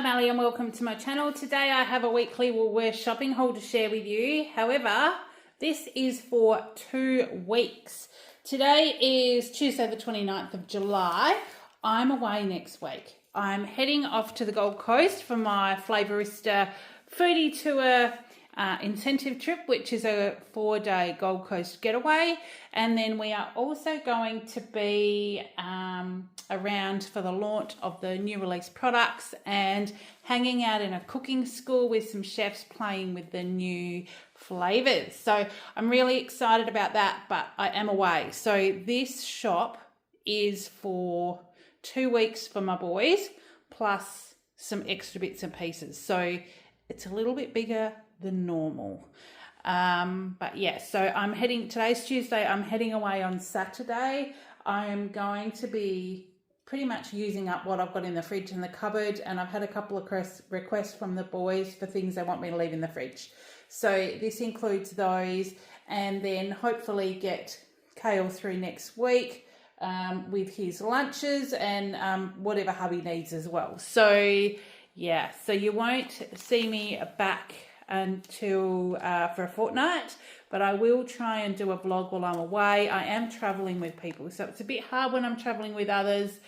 I'm Ali and welcome to my channel. Today I have a weekly Woolworths shopping haul to share with you. However, this is for 2 weeks. Today is Tuesday the 29th of July. I'm away next week. I'm heading off to the Gold Coast for my Flavourista foodie tour incentive trip, which is a 4-day Gold Coast getaway. And then we are also going to be around for the launch of the new release products and hanging out in a cooking school with some chefs playing with the new flavours. So I'm really excited about that, but I am away. So this shop is for 2 weeks for my boys, plus some extra bits and pieces. So it's a little bit bigger than normal. But yeah, so I'm heading, today's Tuesday, I'm heading away on Saturday. I'm going to be pretty much using up what I've got in the fridge and the cupboard, and I've had a couple of requests from the boys for things they want me to leave in the fridge. So this includes those, and then hopefully get Kale through next week with his lunches and whatever hubby needs as well. So yeah, so you won't see me back until for a fortnight, but I will try and do a vlog while I'm away. I am traveling with people, so it's a bit hard when I'm traveling with others.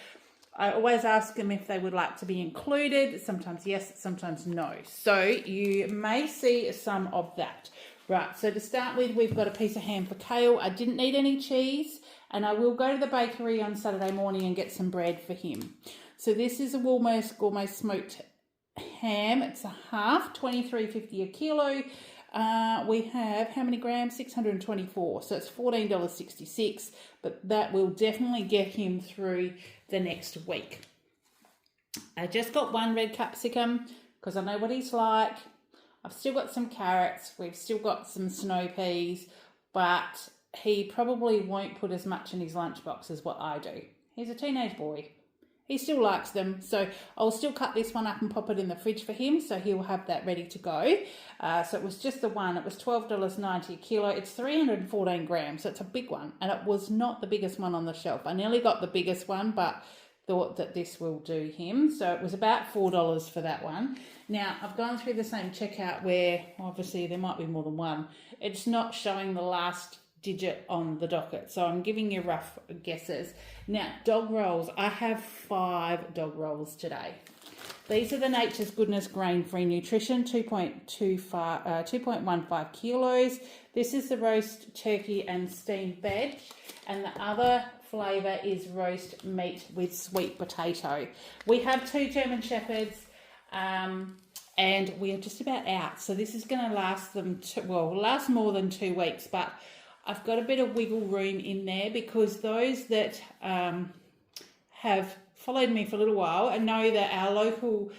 I always ask them if they would like to be included. Sometimes yes, sometimes no. So you may see some of that. Right, so to start with, we've got a piece of ham for Kale. I didn't need any cheese, and I will go to the bakery on Saturday morning and get some bread for him. So this is a Woolworths Gourmet Smoked ham. It's a half, $23.50 a kilo. We have how many grams? 624. So it's $14.66, but that will definitely get him through the next week. I just got one red capsicum because I know what he's like. I've still got some carrots. We've still got some snow peas, but he probably won't put as much in his lunchbox as what I do. He's a teenage boy. He still likes them, so I'll still cut this one up and pop it in the fridge for him, so he'll have that ready to go. So it was just the one. It was $12.90 a kilo. It's 314 grams, so it's a big one, and it was not the biggest one on the shelf. I nearly got the biggest one, but thought that this will do him. So it was about $4 for that one. Now, I've gone through the same checkout where, obviously, there might be more than one. It's not showing the last digit on the docket, so I'm giving you rough guesses. Now, dog rolls. I have 5 dog rolls today. These are the Nature's Goodness grain-free nutrition, 2.15 kilos. This is the roast turkey and steamed veg, and the other flavour is roast meat with sweet potato. We have 2 German Shepherds, and we are just about out. So this is going to last them, last more than 2 weeks, but I've got a bit of wiggle room in there because those that have followed me for a little while and know that our local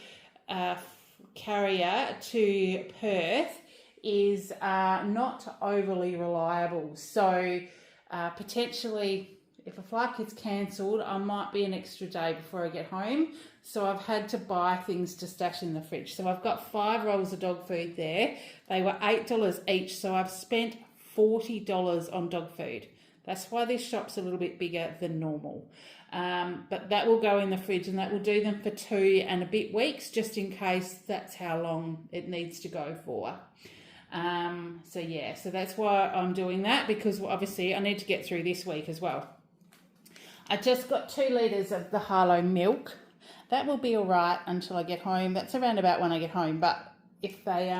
carrier to Perth is not overly reliable. So potentially if a flight gets cancelled, I might be an extra day before I get home. So I've had to buy things to stash in the fridge. So I've got 5 rolls of dog food there. They were $8 each, so I've spent $40 on dog food. That's why this shop's a little bit bigger than normal. But that will go in the fridge, and that will do them for 2 and a bit weeks, just in case that's how long it needs to go for. So yeah, so that's why I'm doing that, because obviously I need to get through this week as well. I just got 2 litres of the Harlow milk. That will be all right until I get home. That's around about when I get home, but if they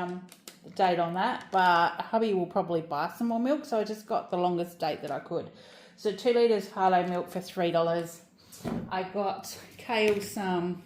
date on that, but hubby will probably buy some more milk, so I just got the longest date that I could. So 2 litres Harlow milk for $3. I got Kale some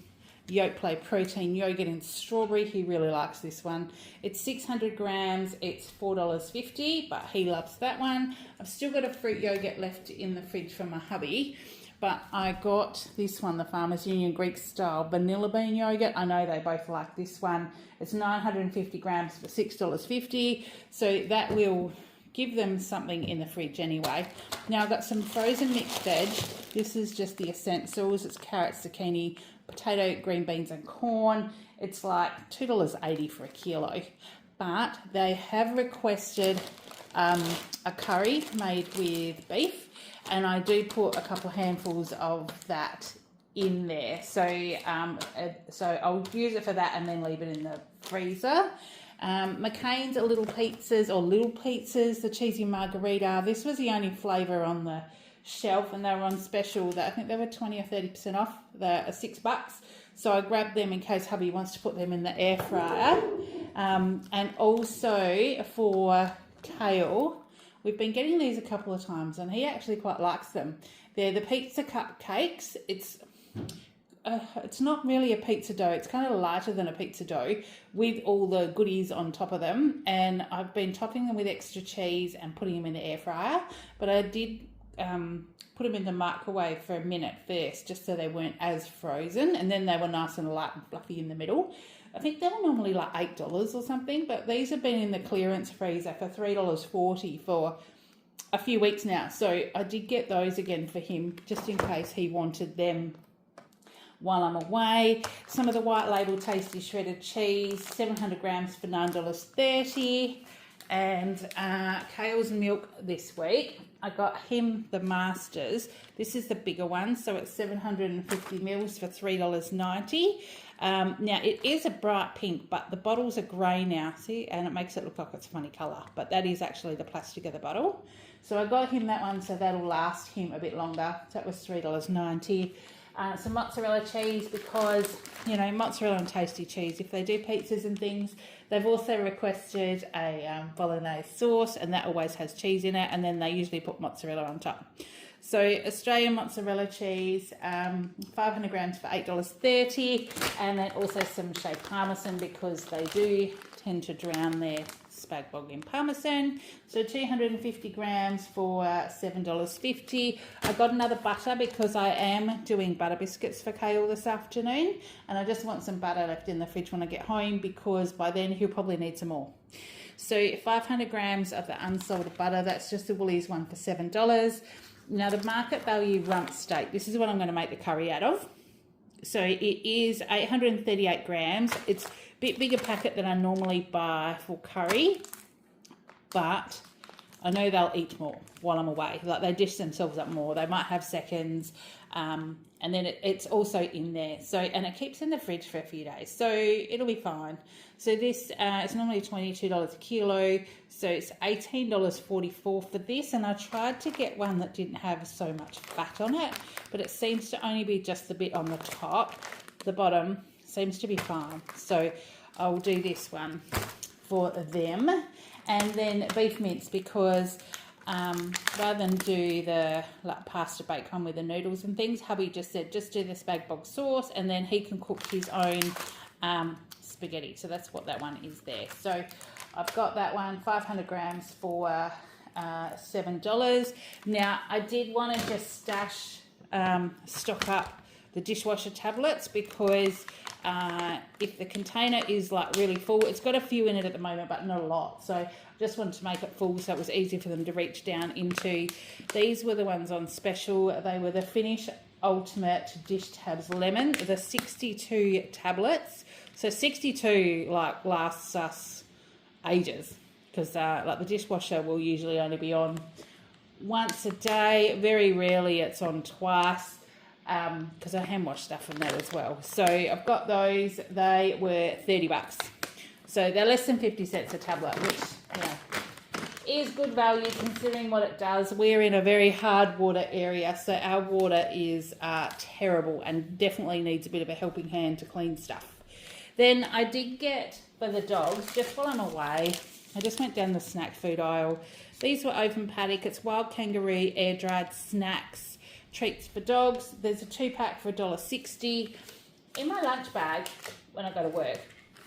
Yoplait protein yogurt and strawberry. He really likes this one. It's 600 grams. It's $4.50, but he loves that one. I've still got a fruit yogurt left in the fridge for my hubby, but I got this one, the Farmers Union Greek style vanilla bean yogurt. I know they both like this one. It's 950 grams for $6.50. So that will give them something in the fridge anyway. Now I've got some frozen mixed veg. This is just the essentials. It's carrots, zucchini, potato, green beans and corn. It's like $2.80 for a kilo. But they have requested a curry made with beef, and I do put a couple of handfuls of that in there. So I'll use it for that and then leave it in the freezer. McCain's are little pizzas, the cheesy margarita. This was the only flavour on the shelf, and they were on special. I think they were 20 or 30% off. They're $6. So I grabbed them in case hubby wants to put them in the air fryer. And also for kale, we've been getting these a couple of times, and he actually quite likes them. They're the pizza cupcakes. It's not really a pizza dough. It's kind of lighter than a pizza dough with all the goodies on top of them. And I've been topping them with extra cheese and putting them in the air fryer. But I did put them in the microwave for a minute first, just so they weren't as frozen. And then they were nice and light and fluffy in the middle. I think they were normally like $8 or something. But these have been in the clearance freezer for $3.40 for a few weeks now. So I did get those again for him, just in case he wanted them while I'm away. Some of the white label tasty shredded cheese, 700 grams for $9.30. And Kale's milk this week, I got him the Masters. This is the bigger one, so it's 750 mils for $3.90. Now, it is a bright pink, but the bottles are grey now, see? And it makes it look like it's a funny colour, but that is actually the plastic of the bottle. So I got him that one, so that'll last him a bit longer. So that was $3.90. Some mozzarella cheese, because, you know, mozzarella and tasty cheese, if they do pizzas and things. They've also requested a bolognese sauce, and that always has cheese in it, and then they usually put mozzarella on top. So Australian mozzarella cheese, 500 grams for $8.30, and then also some shaved parmesan, because they do tend to drown their spag bog in parmesan. So 250 grams for $7.50. I got another butter because I am doing butter biscuits for Kale this afternoon, and I just want some butter left in the fridge when I get home, because by then he'll probably need some more. So 500 grams of the unsalted butter, that's just the Woolies one for $7. Now the market value rump steak, this is what I'm going to make the curry out of. So it is 838 grams. It's a bit bigger packet than I normally buy for curry, but I know they'll eat more while I'm away. Like, they dish themselves up more. They might have seconds, and then it's also in there. So, and it keeps in the fridge for a few days, so it'll be fine. So this it's normally $22 a kilo, so it's $18.44 for this. And I tried to get one that didn't have so much fat on it, but it seems to only be just the bit on the top. The bottom seems to be fine, so I'll do this one for them. And then beef mince, because rather than do the pasta bacon with the noodles and things, hubby just said just do the spag bog sauce, and then he can cook his own spaghetti. So that's what that one is there. So I've got that one, 500 grams for $7. Now, I did want to just stock up the dishwasher tablets, because if the container is like really full, it's got a few in it at the moment, but not a lot. So I just wanted to make it full so it was easy for them to reach down into. These were the ones on special. They were the Finish Ultimate Dish Tabs Lemon, the 62 tablets. So 62 like lasts us ages, because like the dishwasher will usually only be on once a day. Very rarely it's on twice, because I hand wash stuff from that as well. So I've got those. They were $30. So they're less than 50 cents a tablet, which, you know, is good value considering what it does. We're in a very hard water area, so our water is terrible and definitely needs a bit of a helping hand to clean stuff. Then I did get, for the dogs, just while I'm away, I just went down the snack food aisle. These were open paddock. It's wild kangaroo air-dried snacks, treats for dogs. There's a 2-pack for $1.60. In my lunch bag, when I go to work,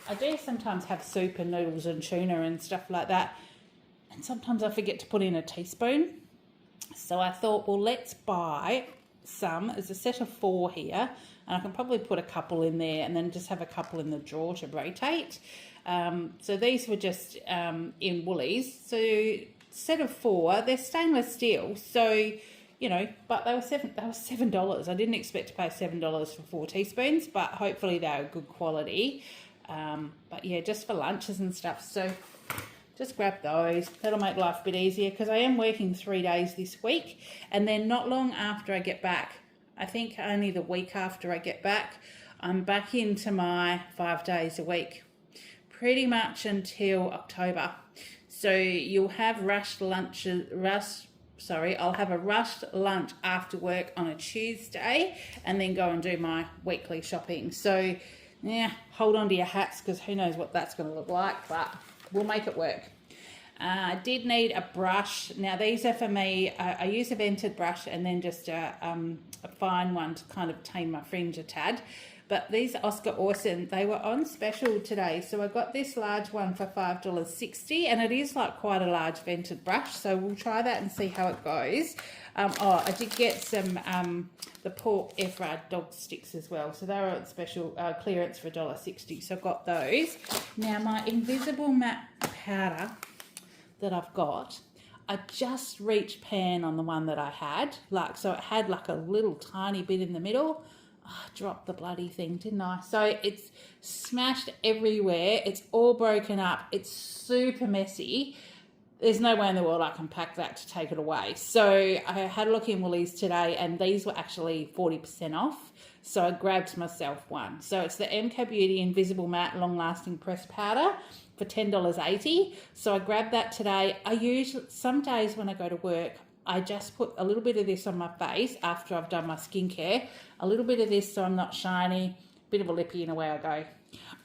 I do sometimes have soup and noodles and tuna and stuff like that. And sometimes I forget to put in a teaspoon. So I thought, well, let's buy some. There's a set of 4 here, and I can probably put a couple in there and then just have a couple in the drawer to rotate. So these were just in Woolies. So set of 4, they're stainless steel. So, you know, but they were $7. I didn't expect to pay $7 for 4 teaspoons, but hopefully they were good quality. But yeah, just for lunches and stuff. So just grab those. That'll make life a bit easier, because I am working 3 days this week, and then not long after I get back, I think only the week after I get back. I'm back into my 5 days a week, pretty much until October. So you'll have I'll have a rushed lunch after work on a Tuesday and then go and do my weekly shopping. So yeah, hold on to your hats because who knows what that's going to look like, but we'll make it work. I did need a brush. Now these are for me. I use a vented brush and then just a fine one to kind of tame my fringe a tad. But these Oscar Awesome, they were on special today. So I got this large one for $5.60 and it is like quite a large vented brush. So we'll try that and see how it goes. I did get some the pork air fried dog sticks as well. So they were on special clearance for $1.60. So I got those. Now my invisible matte powder that I've got, I just reached pan on the one that I had. So it had like a little tiny bit in the middle. I dropped the bloody thing, didn't I? So it's smashed everywhere. It's all broken up. It's super messy. There's no way in the world I can pack that to take it away. So I had a look in Woolies today and these were actually 40% off. So I grabbed myself one. So it's the MK Beauty Invisible Matte Long Lasting Pressed Powder for $10.80. So I grabbed that today. Some days when I go to work, I just put a little bit of this on my face after I've done my skincare. A little bit of this so I'm not shiny, bit of a lippy and away I go.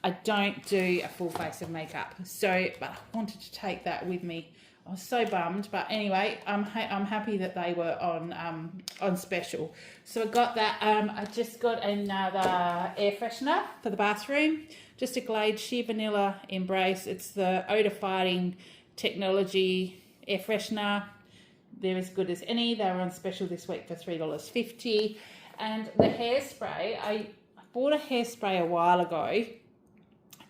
I don't do a full face of makeup. But I wanted to take that with me. I was so bummed, but anyway, I'm happy that they were on special. So I got that. I just got another air freshener for the bathroom. Just a Glade Sheer Vanilla Embrace. It's the odor fighting technology air freshener. They're as good as any. They were on special this week for $3.50. And the hairspray, I bought a hairspray a while ago.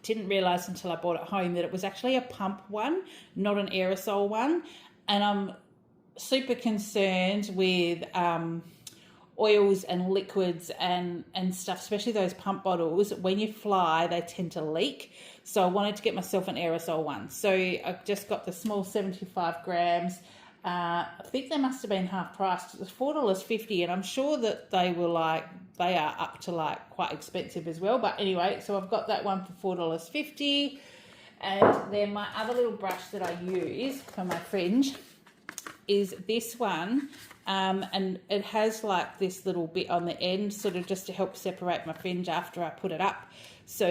Didn't realise until I bought it home that it was actually a pump one, not an aerosol one. And I'm super concerned with oils and liquids and stuff, especially those pump bottles. When you fly, they tend to leak. So I wanted to get myself an aerosol one. So I just got the small 75 grams. I think they must have been half priced. It was $4.50 and I'm sure that they are up to like quite expensive as well. But anyway, so I've got that one for $4.50. And then my other little brush that I use for my fringe is this one. And it has like this little bit on the end, sort of just to help separate my fringe after I put it up. So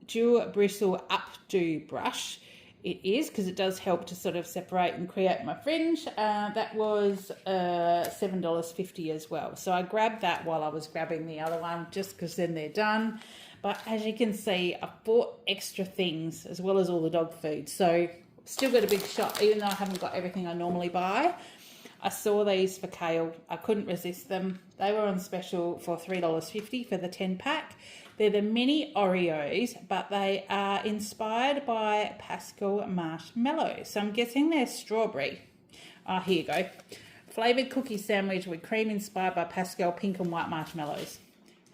dual bristle updo brush. It is, because it does help to sort of separate and create my fringe. That was $7.50 as well. So I grabbed that while I was grabbing the other one, just because then they're done. But as you can see, I've bought extra things as well as all the dog food. So still got a big shop, even though I haven't got everything I normally buy. I saw these for kale. I couldn't resist them. They were on special for $3.50 for the 10 pack. They're the mini Oreos, but they are inspired by Pascal marshmallows. So I'm guessing they're strawberry. Here you go. Flavoured cookie sandwich with cream inspired by Pascal pink and white marshmallows.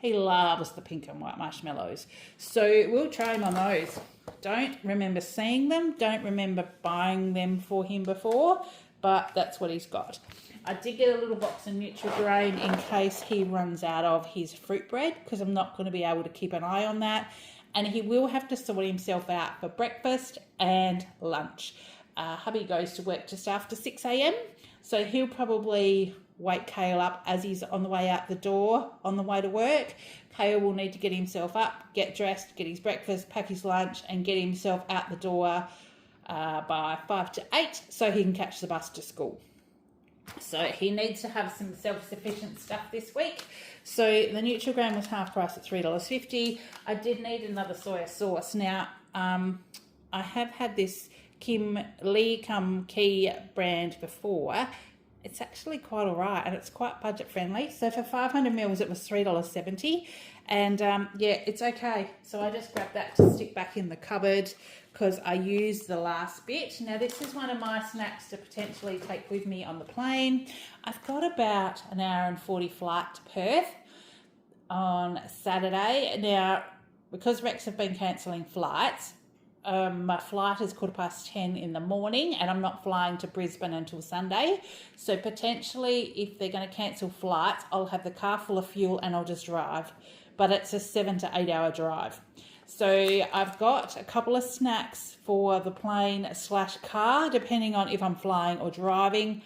He loves the pink and white marshmallows. So we'll try him on those. Don't remember seeing them. Don't remember buying them for him before, but that's what he's got. I did get a little box of Nutri-Grain in case he runs out of his fruit bread, because I'm not going to be able to keep an eye on that. And he will have to sort himself out for breakfast and lunch. Hubby goes to work just after 6 a.m. So he'll probably wake Kale up as he's on the way out the door on the way to work. Kale will need to get himself up, get dressed, get his breakfast, pack his lunch and get himself out the door by 5 to 8 so he can catch the bus to school. So he needs to have some self-sufficient stuff this week. So the Nutri-Grain was half price at $3.50. I did need another soya sauce. Now, I have had this Kim Lee Kum Key brand before. It's actually quite all right and it's quite budget friendly. So for 500 mils, it was $3.70. And yeah, it's okay. So I just grabbed that to stick back in the cupboard because I used the last bit. Now this is one of my snacks to potentially take with me on the plane. I've got about an hour and 40 flight to Perth on Saturday. Now, because Rex have been cancelling flights, my flight is 10:15 in the morning, and I'm not flying to Brisbane until Sunday. So potentially, if they're going to cancel flights, I'll have the car full of fuel and I'll just drive. But it's a 7 to 8 hour drive. So I've got a couple of snacks for the plane/car, depending on if I'm flying or driving.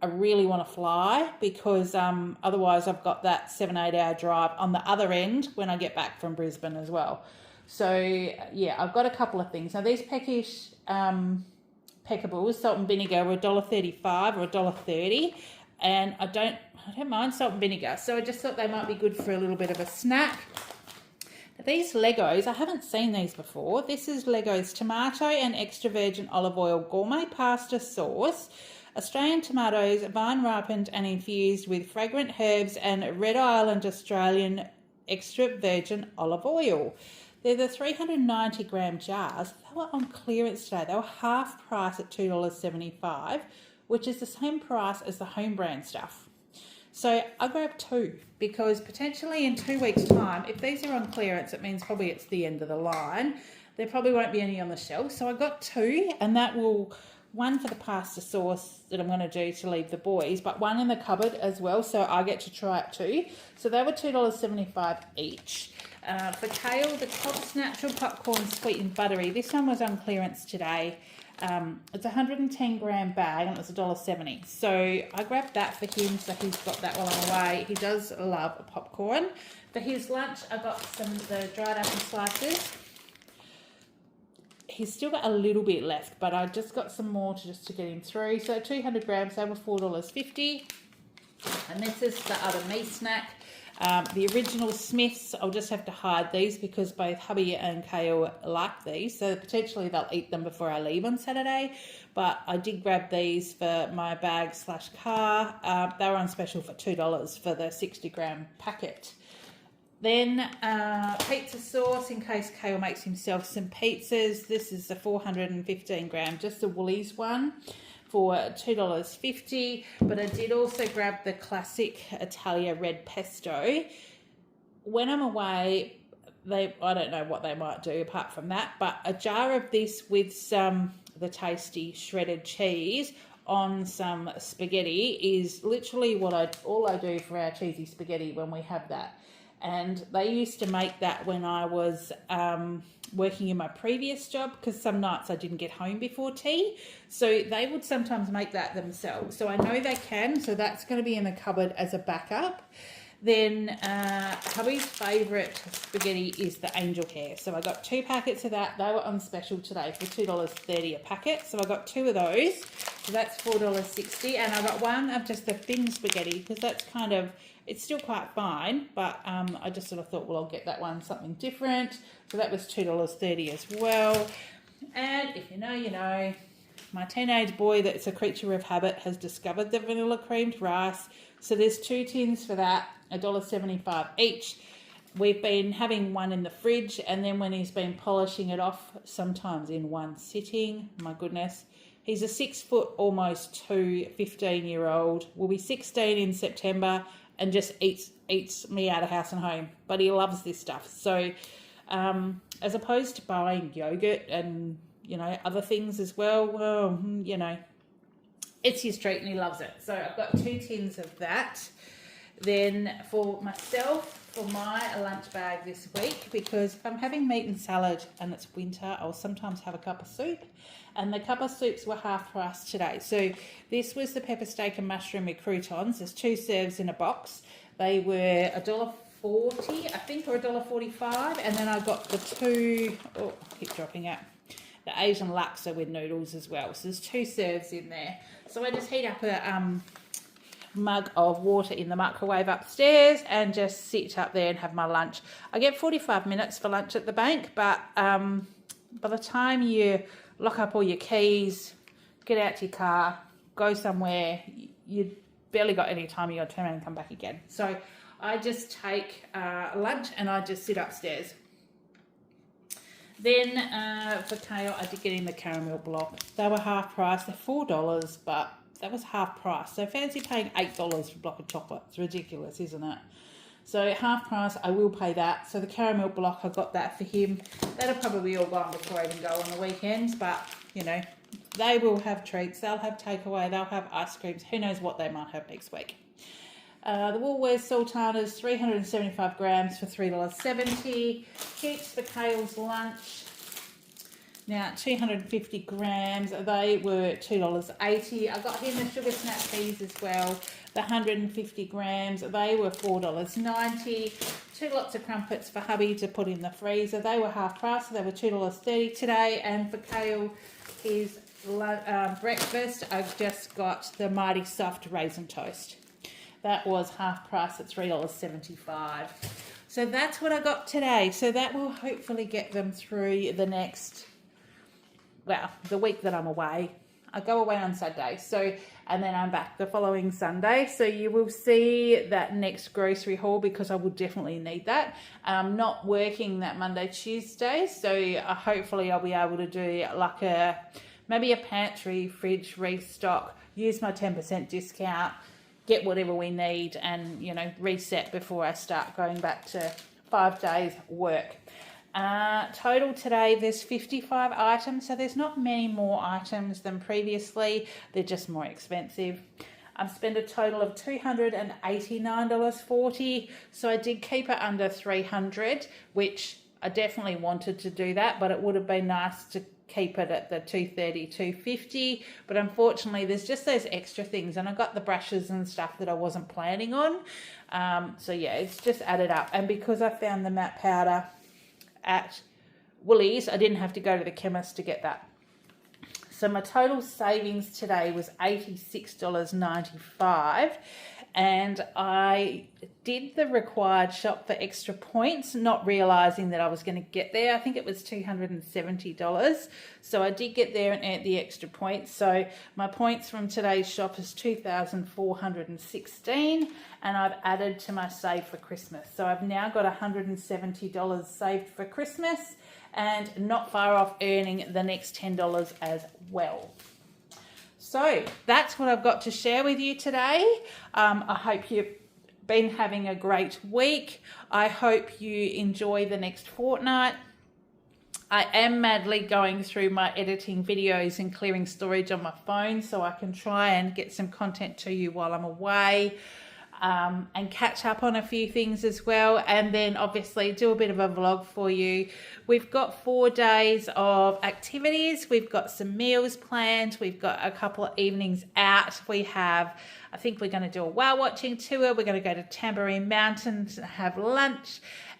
I really want to fly because otherwise I've got that 7-8 hour drive on the other end when I get back from Brisbane as well. So yeah, I've got a couple of things. Now these peckish peckables, salt and vinegar, were $1.35 or $1.30, and I don't mind salt and vinegar. So I just thought they might be good for a little bit of a snack. Now, these Legos, I haven't seen these before. This is Legos tomato and extra virgin olive oil gourmet pasta sauce. Australian tomatoes, vine ripened and infused with fragrant herbs and Red Island Australian extra virgin olive oil. They're the 390 gram jars. They were on clearance today. They were half price at $2.75, which is the same price as the home brand stuff. So I grabbed two because potentially in 2 weeks' time, if these are on clearance, it means probably it's the end of the line. There probably won't be any on the shelf. So I got two, and that will... one for the pasta sauce that I'm going to do to leave the boys, but one in the cupboard as well, so I get to try it too. So they were $2.75 each. For kale, the Cobb's Natural Popcorn Sweet and Buttery. This one was on clearance today. It's a 110 gram bag and it was $1.70. So I grabbed that for him, so he's got that while I'm away. He does love popcorn. For his lunch, I got some of the dried apple slices. He's still got a little bit left, but I just got some more to get him through. So 200 grams, they were $4.50. And this is the other me snack. The original Smiths, I'll just have to hide these because both hubby and Kale like these. So potentially they'll eat them before I leave on Saturday. But I did grab these for my bag/car. They were on special for $2 for the 60 gram packet. Then pizza sauce, in case Kale makes himself some pizzas. This is the 415 gram, just the Woolies one, for $2.50. But I did also grab the classic Italia red pesto. When I'm away, I don't know what they might do apart from that, but a jar of this with the tasty shredded cheese on some spaghetti is literally all I do for our cheesy spaghetti when we have that. And they used to make that when I was working in my previous job, because some nights I didn't get home before tea. So they would sometimes make that themselves. So I know they can. So that's going to be in the cupboard as a backup. Then hubby's favourite spaghetti is the angel hair. So I got 2 packets of that. They were on special today for $2.30 a packet. So I got 2 of those. So that's $4.60. And I got one of just the thin spaghetti because that's kind of... it's still quite fine, but I just sort of thought, well, I'll get that one, something different. So that was $2.30 as well. And if you know, you know. My teenage boy that's a creature of habit has discovered the vanilla creamed rice. So there's 2 tins for that, $1.75 each. We've been having one in the fridge, and then when he's been polishing it off, sometimes in one sitting, my goodness. He's a 6 foot, almost 2, 15-year-old. Will be 16 in September. And just eats me out of house and home. But he loves this stuff. So as opposed to buying yogurt and, you know, other things as well, you know, it's his treat and he loves it. So I've got 2 tins of that. Then for myself, for my lunch bag this week, because if I'm having meat and salad and it's winter, I'll sometimes have a cup of soup. And the cup of soups were half price today. So this was the pepper steak and mushroom with croutons. There's 2 serves in a box. They were $1.40, I think, or $1.45. And then I got the 2, I keep dropping it, the Asian laksa with noodles as well. So there's 2 serves in there. So I just heat up a mug of water in the microwave upstairs and just sit up there and have my lunch. I get 45 minutes for lunch at the bank, but by the time you lock up all your keys, get out to your car, go somewhere, you barely got any time. You got to turn around and come back again. So I just take lunch and I just sit upstairs. Then for kale, I did get in the caramel block. They were half price. They're $4, but that was half price. So fancy paying $8 for a block of chocolate. It's ridiculous, isn't it? So half price, I will pay that. So the caramel block, I got that for him. That'll probably all gone before I even go on the weekends, but you know, they will have treats. They'll have takeaway. They'll have ice creams. Who knows what they might have next week. The Woolworths sultanas, 375 grams for $3.70. Heaps for Kale's lunch. Now, 250 grams, they were $2.80. I got him the sugar snap peas as well. The 150 grams, they were $4.90. 2 lots of crumpets for hubby to put in the freezer. They were half price, so they were $2.30 today. And for Kale, his breakfast, I've just got the Mighty Soft Raisin Toast. That was half price at $3.75. So that's what I got today. So that will hopefully get them through the next, well, the week that I'm away. I go away on Saturday, and then I'm back the following Sunday. So you will see that next grocery haul because I will definitely need that. I'm not working that Monday, Tuesday, so hopefully I'll be able to do like maybe a pantry, fridge restock, use my 10% discount, get whatever we need, and you know, reset before I start going back to 5 days work. Total today, there's 55 items, so there's not many more items than previously. They're just more expensive. I've spent a total of $289.40, so I did keep it under $300, which I definitely wanted to do that, but it would have been nice to keep it at the $230, $250, but unfortunately there's just those extra things, and I got the brushes and stuff that I wasn't planning on. So yeah, it's just added up, and because I found the matte powder at Woolies, I didn't have to go to the chemist to get that. So my total savings today was $86.95, and I did the required shop for extra points, not realising that I was going to get there. I think it was $270. So I did get there and earn the extra points. So my points from today's shop is 2,416, and I've added to my save for Christmas. So I've now got $170 saved for Christmas, and not far off earning the next $10 as well. So that's what I've got to share with you today. I hope you've been having a great week. I hope you enjoy the next fortnight. I am madly going through my editing videos and clearing storage on my phone so I can try and get some content to you while I'm away. And catch up on a few things as well, and then obviously do a bit of a vlog for you. We've got 4 days of activities. We've got some meals planned. We've got a couple of evenings out. I think we're going to do a whale watching tour. We're going to go to Tamborine Mountains and have lunch,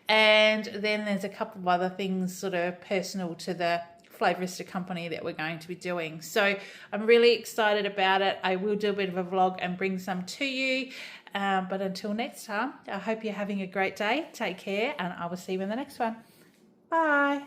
and then there's a couple of other things sort of personal to the Flavourista company that we're going to be doing. So I'm really excited about it. I will do a bit of a vlog and bring some to you. But until next time, I hope you're having a great day. Take care, and I will see you in the next one. Bye.